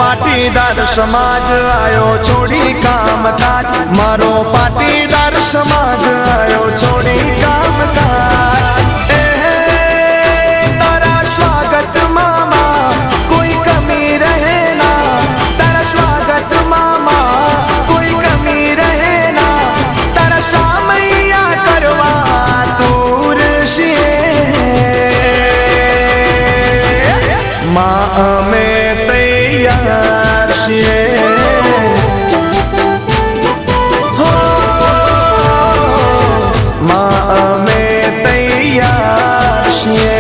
પાટીદાર સમાજ આયો છોડી કામકાજ, મારો પાટીદાર સમાજ આયો છોડી કામકાજ। તારા સ્વાગત મામા કોઈ કમી રહે ના, તારા સ્વાગત મામા કોઈ કમી રહે ના, તારા સામૈયા કરવા દૂર છીએ માં અમે તૈયાર છીએ। હો માં અમે તૈયાર છીએ।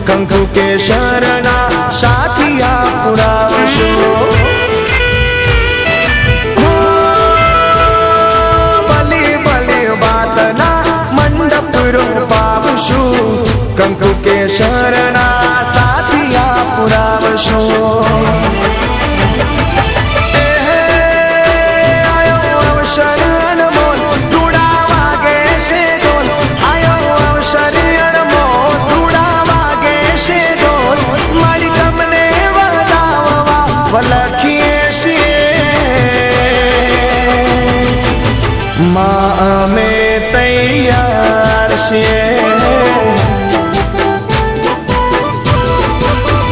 કંકુ કેસરના સાથિયા પુરાવશો, ભલી ભલી વાતના મંડપ રોપાવશું, કંકુ કેસરના સાથિયા પુરાવશો। માં અમે તૈયાર છીએ।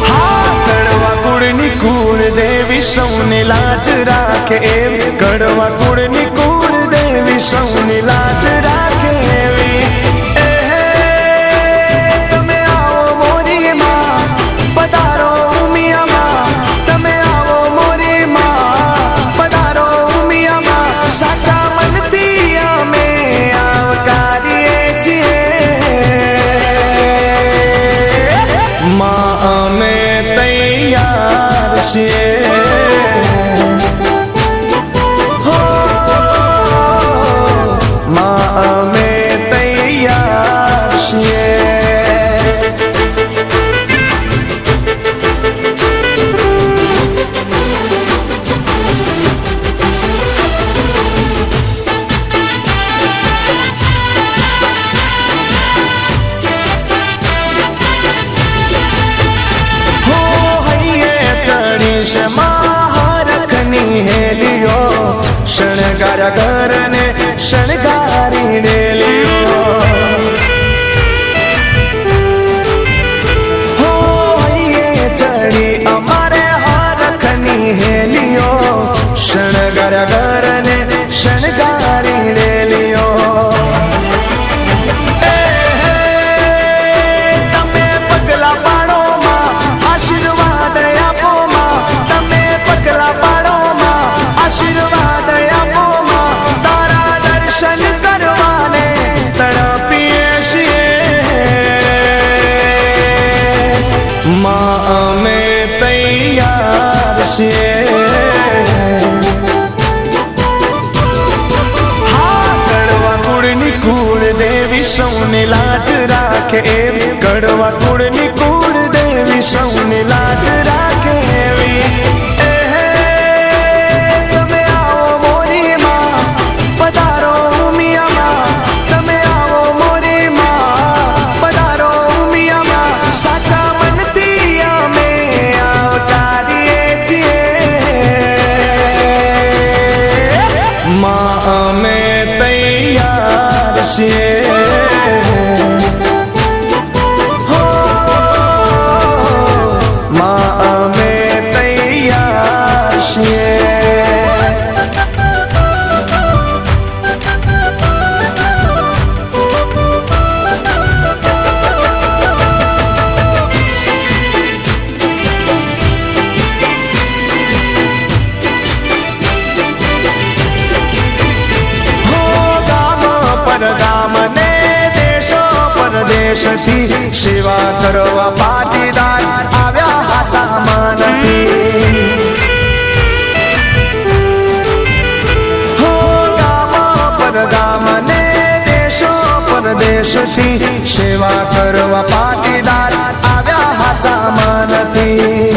હા કડવા કુળની કુળ દેવી સૌની લાજ રાખે એવી, કડવા કુળની કુળ દેવી સૌની લાજ રાખે એવી। તમે આવો મોરી માં પધારો ઉમિયામાં, તમે આવો મોરી માં પધારો ઉમિયામાં, સાચા માં અમે તૈયાર છીએ। હો માં અમે તૈયાર છીએ। મહારખની હેલિયો શણગાર ઘરને શણગારી ડેલિયો, હો હૈયે ચડી અમારે હરખની હેલિયો શણગાર ઘરને શણગારી ડેલિયો। તમે પગલા પાડો માં આશીર્વાદ આપો માં, તમે પગલા પાડો માં આશીર્વાદ આપો માં, તારા દર્શન કરવાને તડપીએ છીએ। માં અમે તૈયાર છીએ। હા કડવા કુળની કુળ દેવી સૌની લાજ રાખે એવી, કડવા કુળની કુળ દેવી સૌની લાજ રાખે એવી। તમે આવો મોરી માં પધારો ઉમિયામાં, તમે આવો મોરી માં પધારો ઉમિયામાં, સાચા મનથી અમે આવકારીએ છીએ। માં અમે તૈયાર છીએ। પરદેશથી સેવા કરવા પાટીદાર આવ્યા હાચા માનથી। હો ગામ પરગામ ને દેશો પરદેશથી સેવા કરવા પાટીદાર આવ્યા હાચા માનથી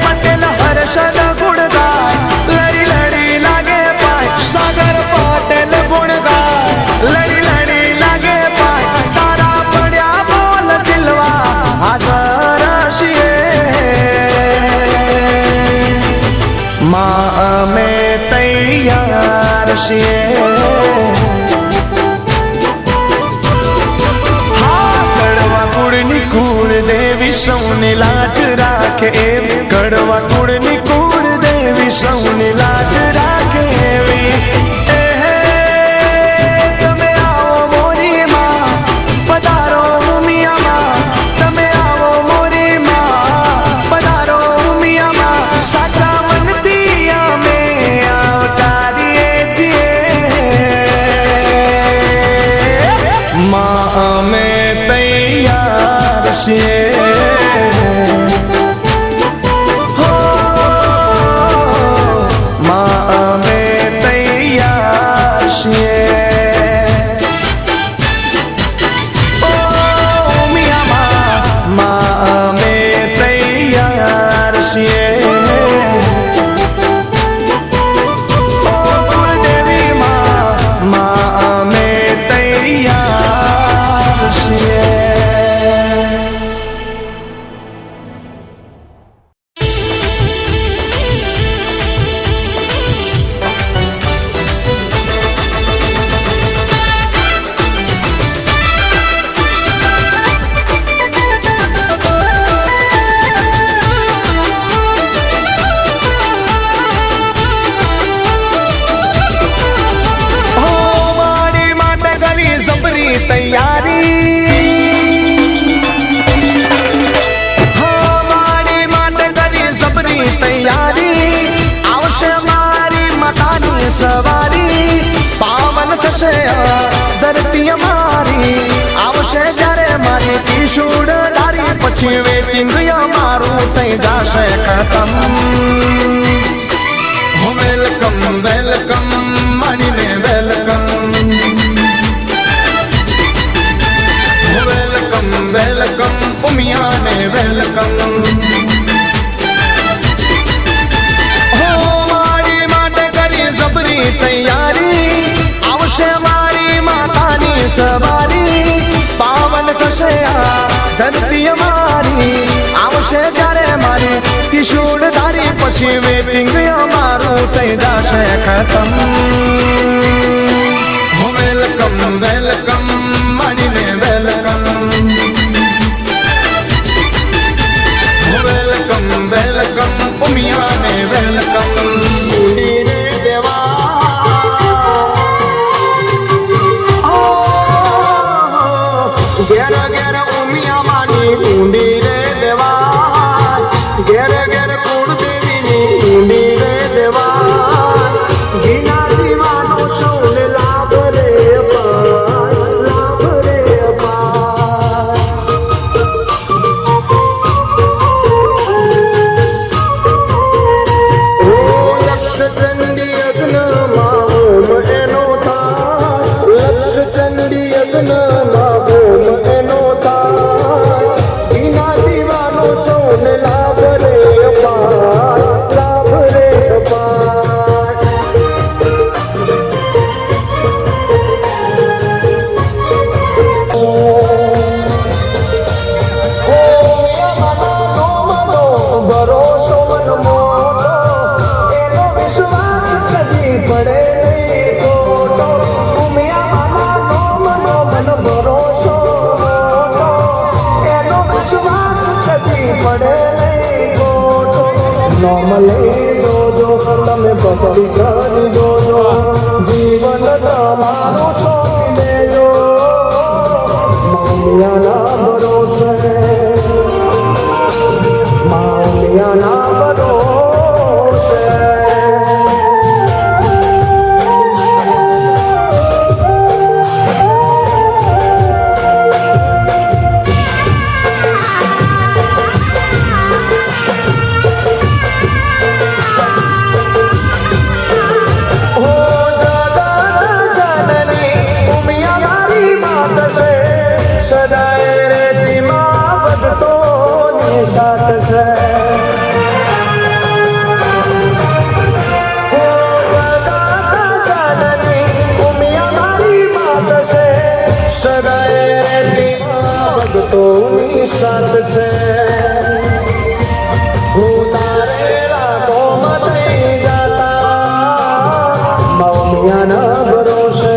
પટેલ હર્ષદ ગુણ ગાય લડી લડી લાગે પાય સાગર પટેલ ગુણ ગાય લડી લડી લાગે પાય તારા પડ્યા બોલ દિલવા હાજર છીએ માં અમે તૈયાર છીએ દેવી સૌની લાજ રાખે એવી કડવા કુળની કુળ દેવી સૌની લાજ રાખે એવી તમે આવો મોરી માં પધારો ઉમિયામાં તમે આવો મોરી માં પધારો ઉમિયામાં સાચા મનથી અમે આવતારીએ છીએ માં અમે તૈયાર છીએ ધરતી અમારી આવશે જ્યારે મારી કિશોર તારી પછી વેટિંગ અમારું થઈ જશે ખતમ વેલકમ વેલકમ મારીને વેલકમ વેલકમ વેલકમ ઉમિયાને વેલકમ મારી માટે કરી જબરી તૈયારી આવશે મારી માતાની સવારી પાવન થશે આ ધરતી અમારી આવશે જ્યારે મારી કિશોર તારી પછી વેટિંગ અમારું થઈ જશે ખતમ વેલકમ વેલકમ મારીને વેલકમ વેલકમ વેલકમ ઉમિયાને વેલકમ ઘેર ઘેર ઉમિયા માની ઊંડી રે દેવા ઘેર ઘેર કુળ દેવીની ઊંડી રે દેવા ઘીના દીવાનો સૌને લાભ રે લાભ રે લક્ષ ચંડી યજ્ઞ માં એનો થાય લક્ષ ચંડી યજ્ઞ નોર્મલે જોજો તમે પકડી કરી જોજો જીવન તમારો સોંપી દેજો મામિયાના ભરોસે મામિયાના ભરોસે ભક્તોની સાથ છે હું તારે રાખોમાં થઈ જાતા મૌમિયાના ભરોસે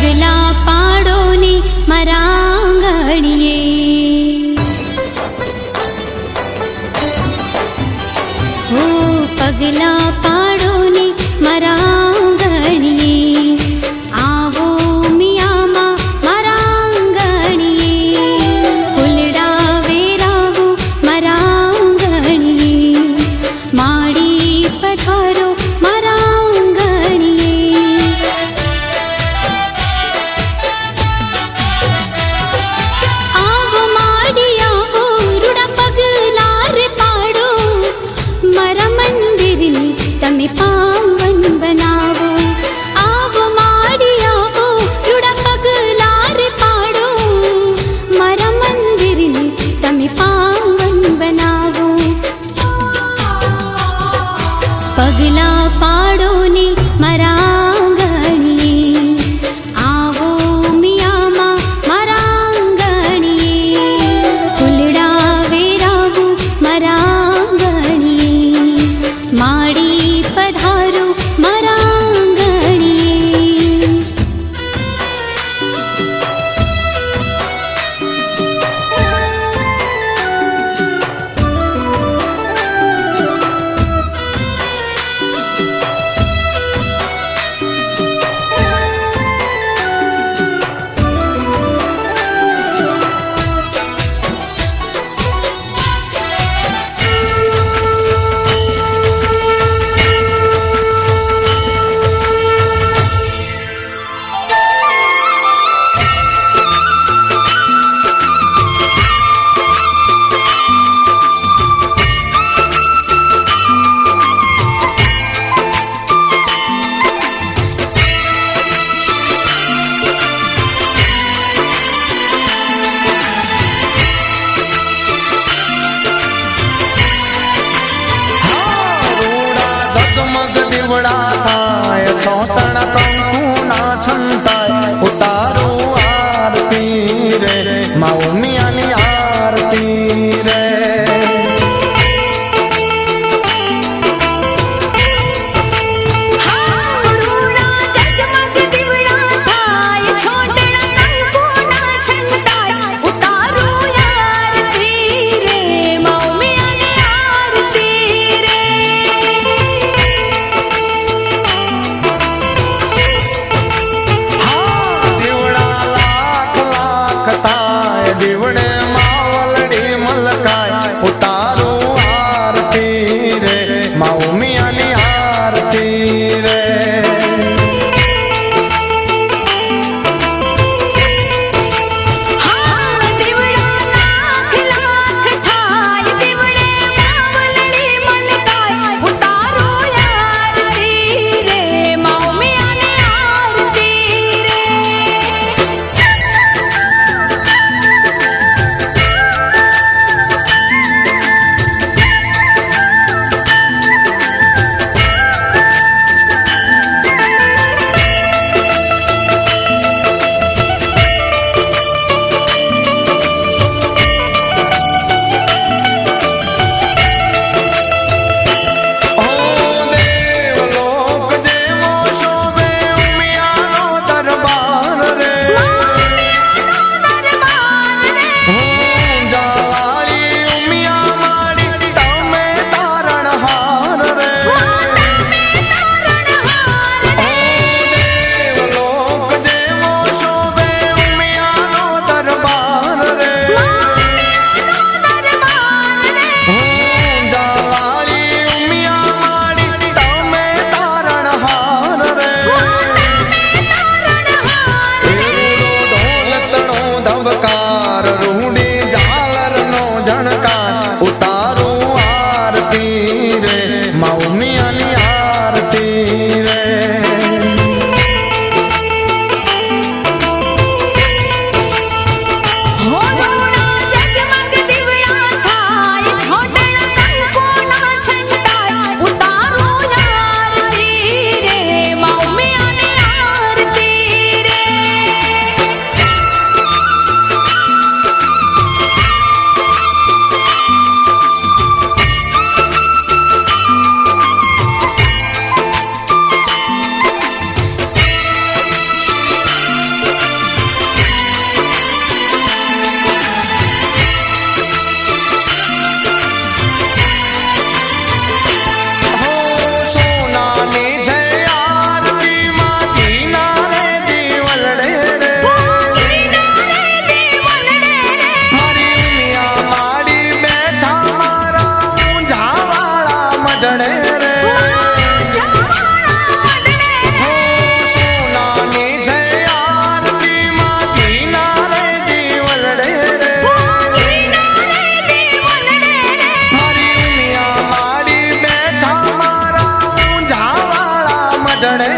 પગલા પાડો ને મારા આંગણીએ. હો પગલા પાડો ને મારા આંગણીએ. આવો મિયામાં મારા આંગણીએ. ફૂલડા વેરાવો મારા આંગણીએ. માડી પધારો મારા આંગણીએ. આવો માડી આવો રૂડા પગલા રે પાડો મારા મંદિરની તમે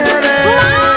ઘેરે